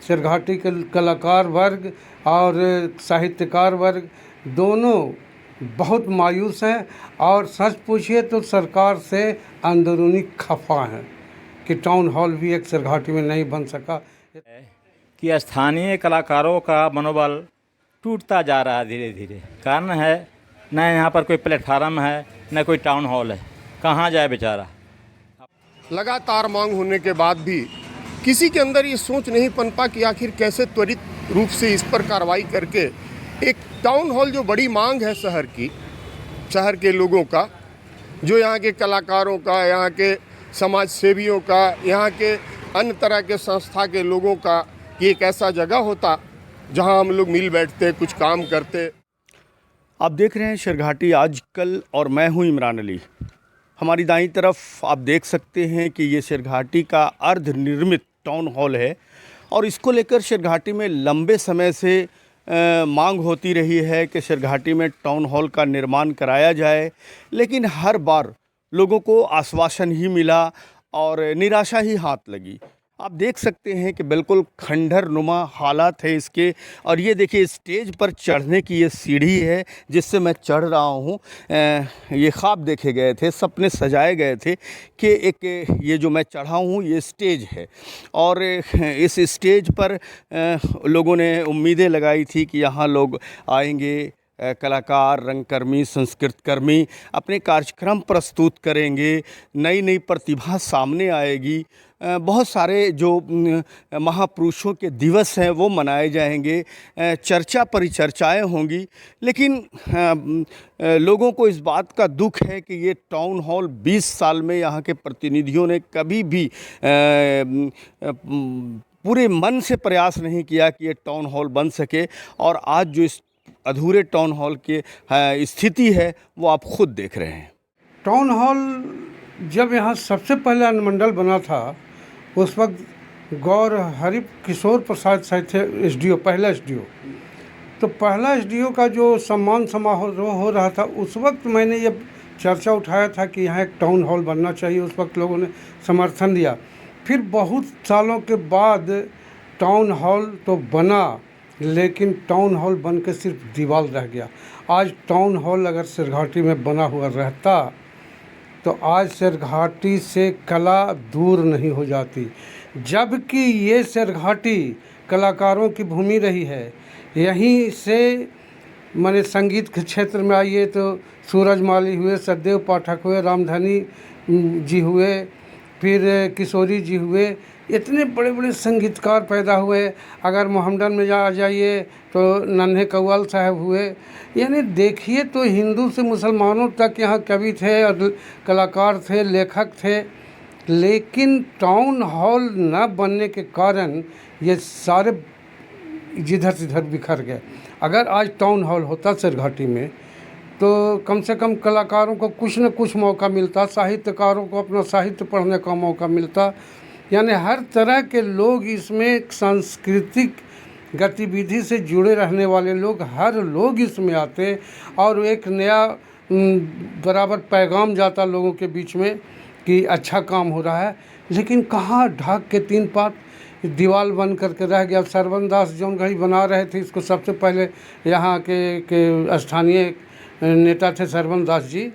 सिरघाटी के कलाकार वर्ग और साहित्यकार वर्ग दोनों बहुत मायूस हैं और सच पूछिए तो सरकार से अंदरूनी खफा हैं कि टाउन हॉल भी एक सिरघाटी में नहीं बन सका। कि स्थानीय कलाकारों का मनोबल टूटता जा रहा है धीरे धीरे। कारण है न यहाँ पर कोई प्लेटफार्म है न कोई टाउन हॉल है, कहाँ जाए बेचारा। लगातार मांग होने के बाद भी किसी के अंदर ये सोच नहीं पनपा कि आखिर कैसे त्वरित रूप से इस पर कार्रवाई करके एक टाउन हॉल, जो बड़ी मांग है शहर की, शहर के लोगों का, जो यहाँ के कलाकारों का, यहाँ के समाज सेवियों का, यहाँ के अन्य तरह के संस्था के लोगों का, कि एक ऐसा जगह होता जहाँ हम लोग मिल बैठते, कुछ काम करते। आप देख रहे हैं सिरघाटी आजकल और मैं हूं इमरान अली। हमारी दाईं तरफ आप देख सकते हैं कि ये सिरघाटी का अर्धनिर्मित टाउन हॉल है और इसको लेकर सिरघाटी में लंबे समय से मांग होती रही है कि सिरघाटी में टाउन हॉल का निर्माण कराया जाए, लेकिन हर बार लोगों को आश्वासन ही मिला और निराशा ही हाथ लगी। आप देख सकते हैं कि बिल्कुल खंडहर नुमा हालात है इसके। और ये देखिए स्टेज पर चढ़ने की ये सीढ़ी है जिससे मैं चढ़ रहा हूँ। ये ख्वाब देखे गए थे, सपने सजाए गए थे कि एक ये जो मैं चढ़ा हूँ ये स्टेज है और इस स्टेज पर लोगों ने उम्मीदें लगाई थी कि यहाँ लोग आएंगे, कलाकार, रंगकर्मी, संस्कृतकर्मी अपने कार्यक्रम प्रस्तुत करेंगे, नई नई प्रतिभा सामने आएगी, बहुत सारे जो महापुरुषों के दिवस हैं वो मनाए जाएंगे, चर्चा परिचर्चाएं होंगी। लेकिन लोगों को इस बात का दुख है कि ये टाउन हॉल 20 साल में यहाँ के प्रतिनिधियों ने कभी भी पूरे मन से प्रयास नहीं किया कि ये टाउन हॉल बन सके। और आज जो इस अधूरे टाउन हॉल की स्थिति है वो आप खुद देख रहे हैं। टाउन हॉल जब यहाँ सबसे पहले अनुमंडल बना था उस वक्त गौर हरि किशोर प्रसाद साहब थे एसडीओ, पहला एसडीओ। तो पहला एसडीओ का जो सम्मान समारोह हो रहा था उस वक्त मैंने ये चर्चा उठाया था कि यहाँ एक टाउन हॉल बनना चाहिए। उस वक्त लोगों ने समर्थन दिया। फिर बहुत सालों के बाद टाउन हॉल तो बना, लेकिन टाउन हॉल बन के सिर्फ दीवार रह गया। आज टाउन हॉल अगर सिरघाटी में बना हुआ रहता तो आज सिरघाटी से कला दूर नहीं हो जाती। जबकि ये सिरघाटी कलाकारों की भूमि रही है। यहीं से माने संगीत के क्षेत्र में आइए तो सूरजमाली हुए, सतदेव पाठक हुए, रामधनी जी हुए, फिर किशोरी जी हुए, इतने बड़े बड़े संगीतकार पैदा हुए। अगर मोहम्मदन में आ जाइए तो नन्हे कव्वाल साहब हुए। यानी देखिए तो हिंदू से मुसलमानों तक यहाँ कवि थे और कलाकार थे, लेखक थे। लेकिन टाउन हॉल न बनने के कारण ये सारे जिधर तिधर बिखर गए। अगर आज टाउन हॉल होता सिरघाटी में तो कम से कम कलाकारों को कुछ न कुछ मौका मिलता, साहित्यकारों को अपना साहित्य पढ़ने का मौका मिलता। यानी हर तरह के लोग इसमें, सांस्कृतिक गतिविधि से जुड़े रहने वाले लोग, हर लोग इसमें आते और एक नया बराबर पैगाम जाता लोगों के बीच में कि अच्छा काम हो रहा है। लेकिन कहाँ, ढाक के 3 पात दीवार बन करके रह गया। सरवन दास जौन घड़ी बना रहे थे इसको, सबसे पहले यहाँ के स्थानीय नेता थे सरवन दास जी।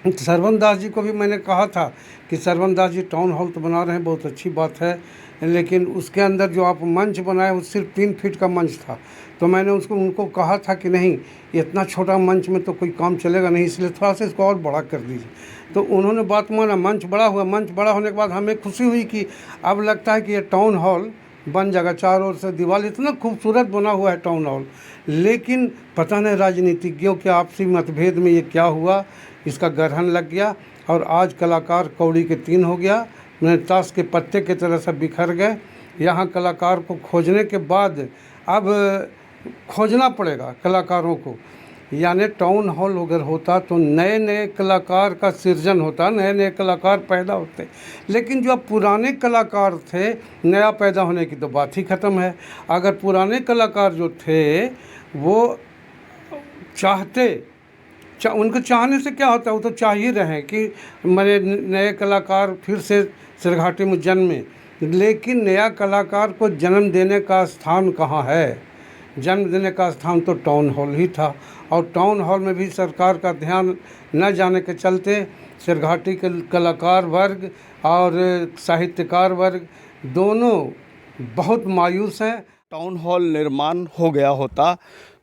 सरवन दास जी को भी मैंने कहा था कि सरवन दास जी टाउन हॉल तो बना रहे हैं, बहुत अच्छी बात है, लेकिन उसके अंदर जो आप मंच बनाए वो सिर्फ 3 फीट का मंच था। तो मैंने उनको कहा था कि नहीं, इतना छोटा मंच में तो कोई काम चलेगा नहीं, इसलिए थोड़ा सा इसको और बड़ा कर दीजिए। तो उन्होंने बात माना, मंच बड़ा हुआ। मंच बड़ा होने के बाद हमें खुशी हुई कि अब लगता है कि ये टाउन हॉल बन जाएगा। चारों ओर से दीवार इतना खूबसूरत बना हुआ है टाउन हॉल। लेकिन पता नहीं राजनीतिज्ञों के आपसी मतभेद में ये क्या हुआ, इसका ग्रहण लग गया और आज कलाकार कौड़ी के 3 हो गया। मैंने ताश के पत्ते की तरह से बिखर गए। यहाँ कलाकार को खोजने के बाद अब खोजना पड़ेगा कलाकारों को। यानी टाउन हॉल अगर होता तो नए नए कलाकार का सृजन होता, नए नए कलाकार पैदा होते। लेकिन जो पुराने कलाकार थे, नया पैदा होने की तो बात ही ख़त्म है। अगर पुराने कलाकार जो थे वो चाहते, उनको चाहने से क्या होता है, वो तो चाह ही रहे कि मेरे नए कलाकार फिर से सिरघाटी में जन्मे। लेकिन नया कलाकार को जन्म देने का स्थान कहाँ है? जन्म देने का स्थान तो टाउन हॉल ही था, और टाउन हॉल में भी सरकार का ध्यान न जाने के चलते सिरघाटी के कलाकार वर्ग और साहित्यकार वर्ग दोनों बहुत मायूस हैं। टाउन हॉल निर्माण हो गया होता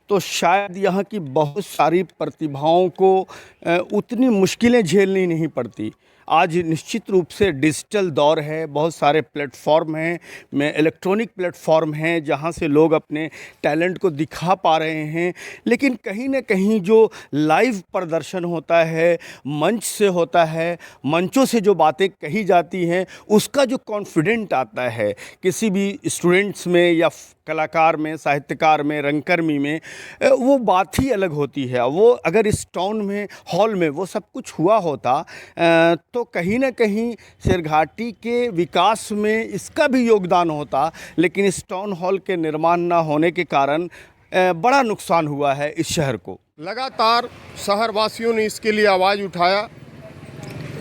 तो शायद यहाँ की बहुत सारी प्रतिभाओं को उतनी मुश्किलें झेलनी नहीं पड़ती। आज निश्चित रूप से डिजिटल दौर है, बहुत सारे प्लेटफॉर्म हैं, में इलेक्ट्रॉनिक प्लेटफॉर्म हैं जहाँ से लोग अपने टैलेंट को दिखा पा रहे हैं। लेकिन कहीं न कहीं जो लाइव प्रदर्शन होता है, मंच से होता है, मंचों से जो बातें कही जाती हैं, उसका जो कॉन्फिडेंट आता है किसी भी स्टूडेंट्स में या कलाकार में, साहित्यकार में, रंगकर्मी में, वो बात ही अलग होती है। वो अगर इस टाउन में हॉल में वो सब कुछ हुआ होता तो कहीं ना कहीं सिरघाटी के विकास में इसका भी योगदान होता। लेकिन इस टाउन हॉल के निर्माण ना होने के कारण बड़ा नुकसान हुआ है इस शहर को। लगातार शहरवासियों ने इसके लिए आवाज़ उठाया,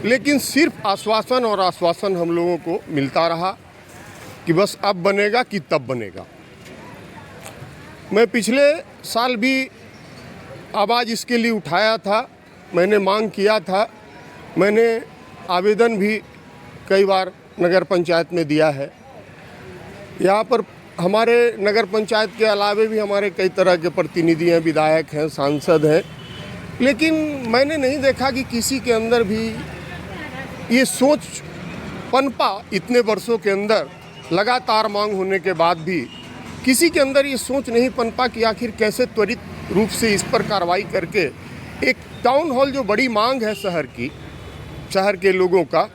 लेकिन सिर्फ आश्वासन और आश्वासन हम लोगों को मिलता रहा कि बस अब बनेगा कि तब बनेगा। मैं पिछले साल भी आवाज़ इसके लिए उठाया था, मैंने मांग किया था, मैंने आवेदन भी कई बार नगर पंचायत में दिया है। यहाँ पर हमारे नगर पंचायत के अलावे भी हमारे कई तरह के प्रतिनिधि हैं, विधायक हैं, सांसद हैं, लेकिन मैंने नहीं देखा कि किसी के अंदर भी ये सोच पनपा। इतने वर्षों के अंदर लगातार मांग होने के बाद भी किसी के अंदर ये सोच नहीं पनपा कि आखिर कैसे त्वरित रूप से इस पर कार्रवाई करके एक टाउन हॉल, जो बड़ी मांग है शहर की, शहर के लोगों का,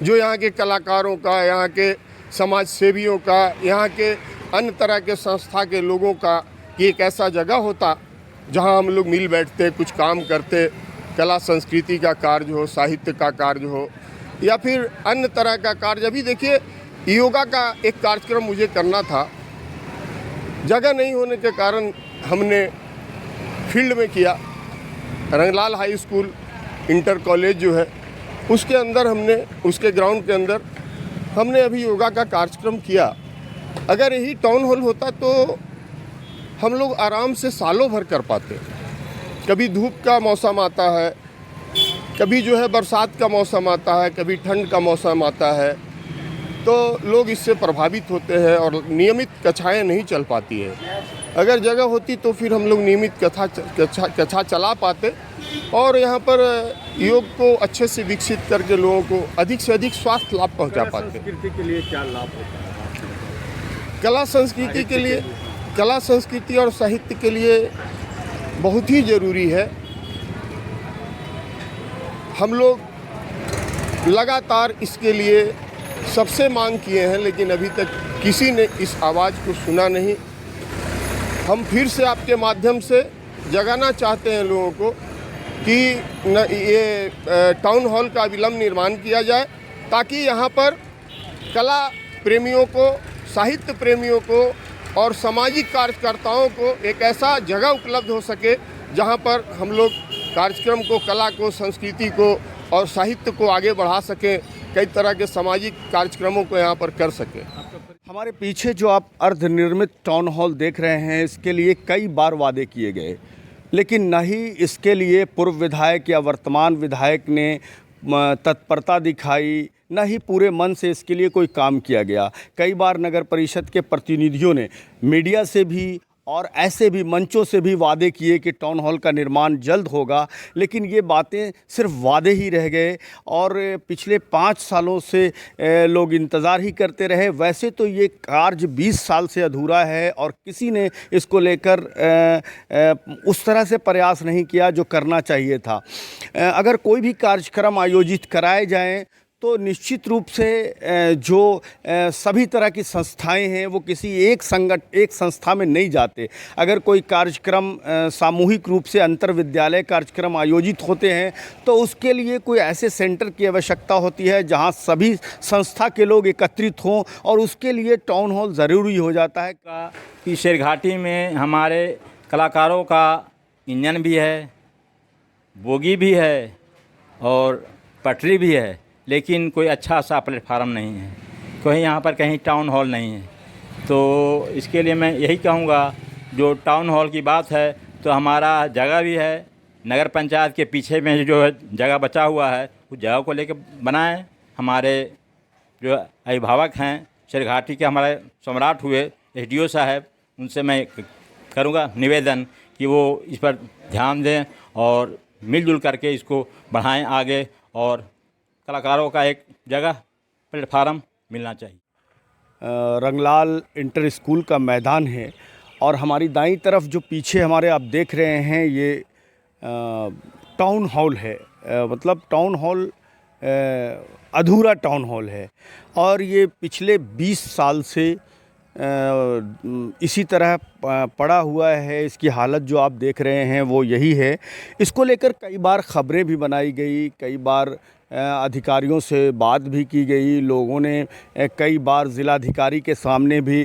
जो यहाँ के कलाकारों का, यहाँ के समाज सेवियों का, यहाँ के अन्य तरह के संस्था के लोगों का, कि एक ऐसा जगह होता जहाँ हम लोग मिल बैठते, कुछ काम करते, कला संस्कृति का कार्य हो, साहित्य का कार्य हो, या फिर अन्य तरह का कार्य। अभी देखिए, योगा का एक कार्यक्रम मुझे करना था, जगह नहीं होने के कारण हमने फील्ड में किया। Ranglal high school inter college जो है उसके अंदर हमने, उसके ग्राउंड के अंदर हमने अभी योगा का कार्यक्रम किया। अगर यही टाउन हॉल होता तो हम लोग आराम से सालों भर कर पाते। कभी धूप का मौसम आता है, कभी जो है बरसात का मौसम आता है, कभी ठंड का मौसम आता है, तो लोग इससे प्रभावित होते हैं और नियमित कक्षाएं नहीं चल पाती है। अगर जगह होती तो फिर हम लोग नियमित कक्षा चला पाते और यहाँ पर योग को अच्छे से विकसित करके लोगों को अधिक से अधिक स्वास्थ्य लाभ पहुँचा पाते। संस्कृति के लिए क्या लाभ होता है? कला संस्कृति के लिए, कला संस्कृति और साहित्य के लिए बहुत ही ज़रूरी है। हम लोग लगातार इसके लिए सबसे मांग किए हैं, लेकिन अभी तक किसी ने इस आवाज़ को सुना नहीं। हम फिर से आपके माध्यम से जगाना चाहते हैं लोगों को कि ये टाउन हॉल का विलंब निर्माण किया जाए, ताकि यहाँ पर कला प्रेमियों को, साहित्य प्रेमियों को और सामाजिक कार्यकर्ताओं को एक ऐसा जगह उपलब्ध हो सके जहाँ पर हम लोग कार्यक्रम को, कला को, संस्कृति को और साहित्य को आगे बढ़ा सकें, कई तरह के सामाजिक कार्यक्रमों को यहाँ पर कर सकें। हमारे पीछे जो आप अर्धनिर्मित टाउन हॉल देख रहे हैं, इसके लिए कई बार वादे किए गए, लेकिन न ही इसके लिए पूर्व विधायक या वर्तमान विधायक ने तत्परता दिखाई, न ही पूरे मन से इसके लिए कोई काम किया गया। कई बार नगर परिषद के प्रतिनिधियों ने मीडिया से भी और ऐसे भी मंचों से भी वादे किए कि टाउन हॉल का निर्माण जल्द होगा, लेकिन ये बातें सिर्फ वादे ही रह गए और पिछले 5 सालों से लोग इंतज़ार ही करते रहे। वैसे तो ये कार्य 20 साल से अधूरा है और किसी ने इसको लेकर उस तरह से प्रयास नहीं किया जो करना चाहिए था। अगर कोई भी कार्यक्रम आयोजित कराए जाएं तो निश्चित रूप से जो सभी तरह की संस्थाएं हैं वो किसी एक संस्था में नहीं जाते। अगर कोई कार्यक्रम सामूहिक रूप से अंतर विद्यालय कार्यक्रम आयोजित होते हैं तो उसके लिए कोई ऐसे सेंटर की आवश्यकता होती है जहां सभी संस्था के लोग एकत्रित हों, और उसके लिए टाउन हॉल ज़रूरी हो जाता है। कि सिरघाटी में हमारे कलाकारों का इंजन भी है, बोगी भी है और पटरी भी है, लेकिन कोई अच्छा सा प्लेटफार्म नहीं है। कहीं यहाँ पर कहीं टाउन हॉल नहीं है। तो इसके लिए मैं यही कहूँगा, जो टाउन हॉल की बात है तो हमारा जगह भी है, नगर पंचायत के पीछे में जो है जगह बचा हुआ है, उस जगह को लेकर बनाएं। हमारे जो अभिभावक हैं शेरघाटी के, हमारे सम्राट हुए एसडीओ साहब, उनसे मैं करूँगा निवेदन कि वो इस पर ध्यान दें और मिलजुल करके इसको बढ़ाएं आगे, और कलाकारों का एक जगह प्लेटफार्म मिलना चाहिए। रंगलाल इंटर स्कूल का मैदान है और हमारी दाईं तरफ जो पीछे हमारे आप देख रहे हैं ये टाउन हॉल है। मतलब टाउन हॉल अधूरा टाउन हॉल है और ये पिछले 20 साल से इसी तरह पड़ा हुआ है। इसकी हालत जो आप देख रहे हैं वो यही है। इसको लेकर कई बार खबरें भी बनाई गई, कई बार अधिकारियों से बात भी की गई, लोगों ने कई बार ज़िलाधिकारी के सामने भी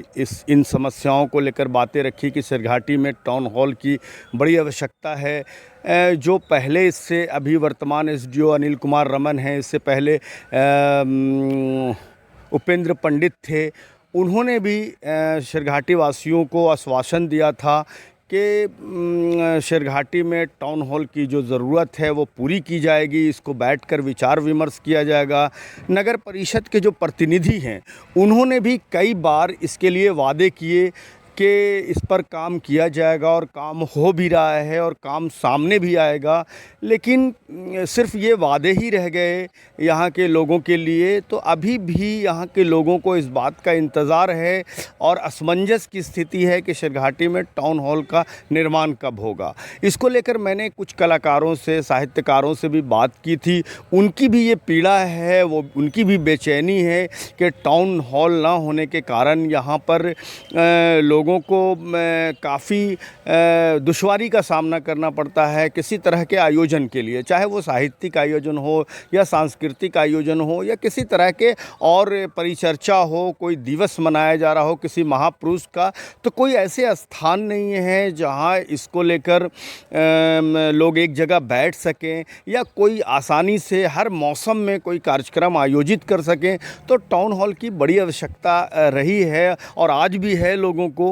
इन समस्याओं को लेकर बातें रखी कि शेरघाटी में टाउन हॉल की बड़ी आवश्यकता है। जो पहले इससे अभी वर्तमान एसडीओ अनिल कुमार रमन हैं, इससे पहले उपेंद्र पंडित थे, उन्होंने भी शेरघाटी वासियों को आश्वासन दिया था कि शेरघाटी में टाउन हॉल की जो ज़रूरत है वो पूरी की जाएगी, इसको बैठकर विचार विमर्श किया जाएगा। नगर परिषद के जो प्रतिनिधि हैं उन्होंने भी कई बार इसके लिए वादे किए कि इस पर काम किया जाएगा और काम हो भी रहा है और काम सामने भी आएगा, लेकिन सिर्फ ये वादे ही रह गए यहाँ के लोगों के लिए। तो अभी भी यहाँ के लोगों को इस बात का इंतज़ार है और असमंजस की स्थिति है कि शेरघाटी में टाउन हॉल का निर्माण कब होगा। इसको लेकर मैंने कुछ कलाकारों से, साहित्यकारों से भी बात की थी। उनकी भी ये पीड़ा है, वो उनकी भी बेचैनी है कि टाउन हॉल ना होने के कारण यहाँ पर लोगों को काफ़ी दुश्वारी का सामना करना पड़ता है किसी तरह के आयोजन के लिए, चाहे वो साहित्यिक आयोजन हो या सांस्कृतिक आयोजन हो या किसी तरह के और परिचर्चा हो, कोई दिवस मनाया जा रहा हो किसी महापुरुष का, तो कोई ऐसे स्थान नहीं है जहां इसको लेकर लोग एक जगह बैठ सकें या कोई आसानी से हर मौसम में कोई कार्यक्रम आयोजित कर सकें। तो टाउन हॉल की बड़ी आवश्यकता रही है और आज भी है लोगों को।